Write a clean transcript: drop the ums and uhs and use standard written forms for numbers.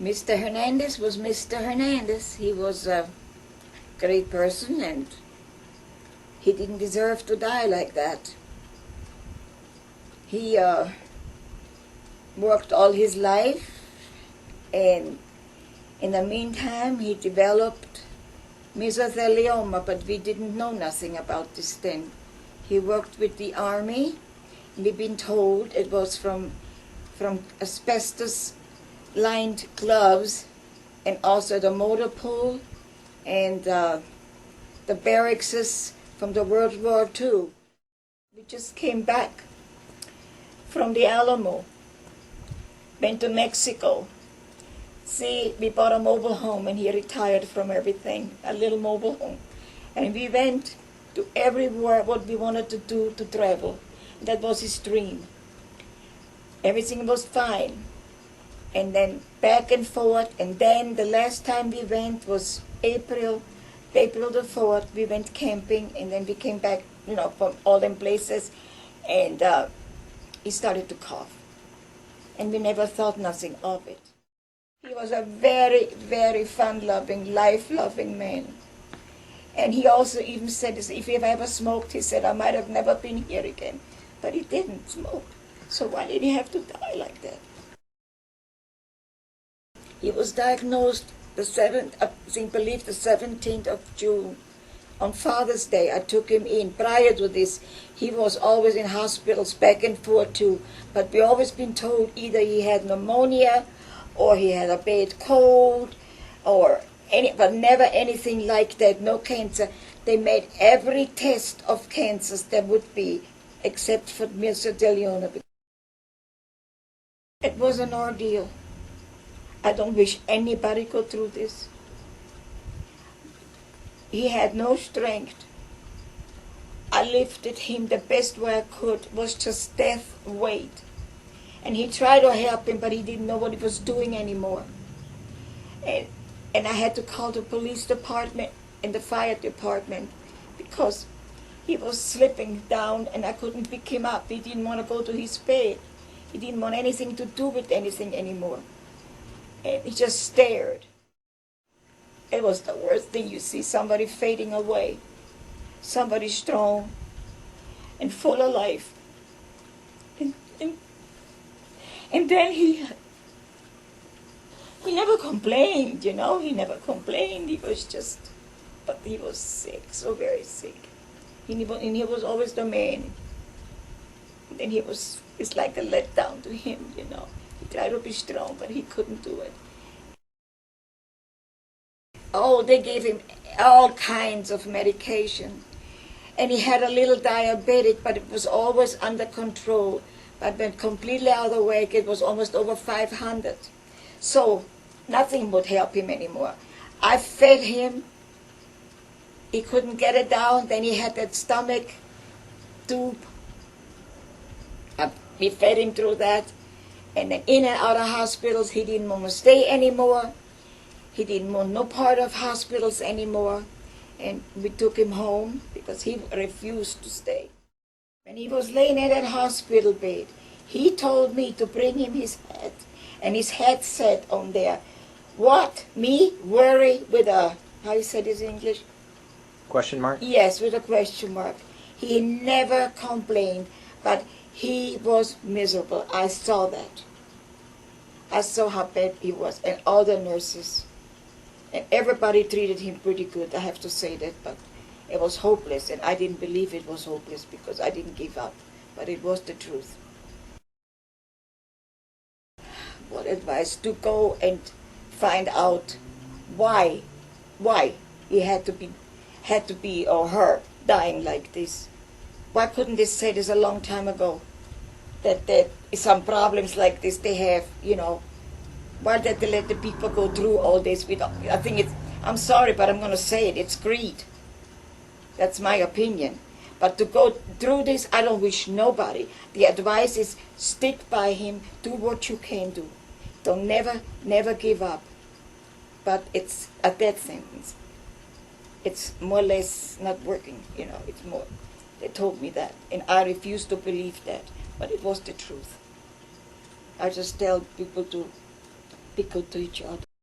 Mr. Hernandez was Mr. Hernandez. He was a great person, and he didn't deserve to die like that. He worked all his life, and in the meantime he developed mesothelioma, but we didn't know nothing about this then. He worked with the army. We've been told it was from asbestos lined gloves, and also the motor pool and the barracks from the World War II. We just came back from the Alamo, went to Mexico. See, we bought a mobile home, and he retired from everything, a little mobile home. And we went to everywhere what we wanted to do, to travel. That was his dream. Everything was fine. And then back and forth, and then the last time we went was April the 4th, we went camping, and then we came back, from all them places, and he started to cough. And we never thought nothing of it. He was a very, very fun-loving, life-loving man. And he also even said, if he ever smoked, he said, I might have never been here again. But he didn't smoke. So why did he have to die like that? He was diagnosed the 17th of June. On Father's Day, I took him in. Prior to this, he was always in hospitals, back and forth too. But we always been told either he had pneumonia, or he had a bad cold, but never anything like that, no cancer. They made every test of cancers there would be, except for mesothelioma. It was an ordeal. I don't wish anybody go through this. He had no strength. I lifted him the best way I could. It was just death weight. And he tried to help him, but he didn't know what he was doing anymore. And I had to call the police department and the fire department because he was slipping down, and I couldn't pick him up. He didn't want to go to his bed. He didn't want anything to do with anything anymore. And he just stared. It was the worst thing. You see somebody fading away, somebody strong and full of life. And then he never complained, He never complained. He was but he was sick, so very sick. And he was always the man. And then it's like a letdown to him, He tried to be strong, but he couldn't do it. Oh, they gave him all kinds of medication. And he had a little diabetic, but it was always under control. But went completely out of whack. It was almost over 500. So nothing would help him anymore. I fed him. He couldn't get it down. Then he had that stomach tube. We fed him through that. And then in and out of hospitals, he didn't want to stay anymore. He didn't want no part of hospitals anymore. And we took him home because he refused to stay. When he was laying in that hospital bed, he told me to bring him his hat. And his hat said on there, what? Me? Worry with a, how you say this in English? Question mark? Yes, with a question mark. He never complained, but he was miserable. I saw that. I saw how bad he was, and all the nurses. And everybody treated him pretty good, I have to say that, but it was hopeless, and I didn't believe it was hopeless because I didn't give up, but it was the truth. What advice? To go and find out why he had to be or her dying like this. Why couldn't they say this a long time ago? That some problems like this they have, Why did they let the people go through all this? I think I'm sorry, but I'm going to say it. It's greed. That's my opinion. But to go through this, I don't wish nobody. The advice is stick by him. Do what you can do. Don't never give up. But it's a death sentence. It's more or less not working. It's more. They told me that, and I refused to believe that. But it was the truth. I just tell people to be good to each other.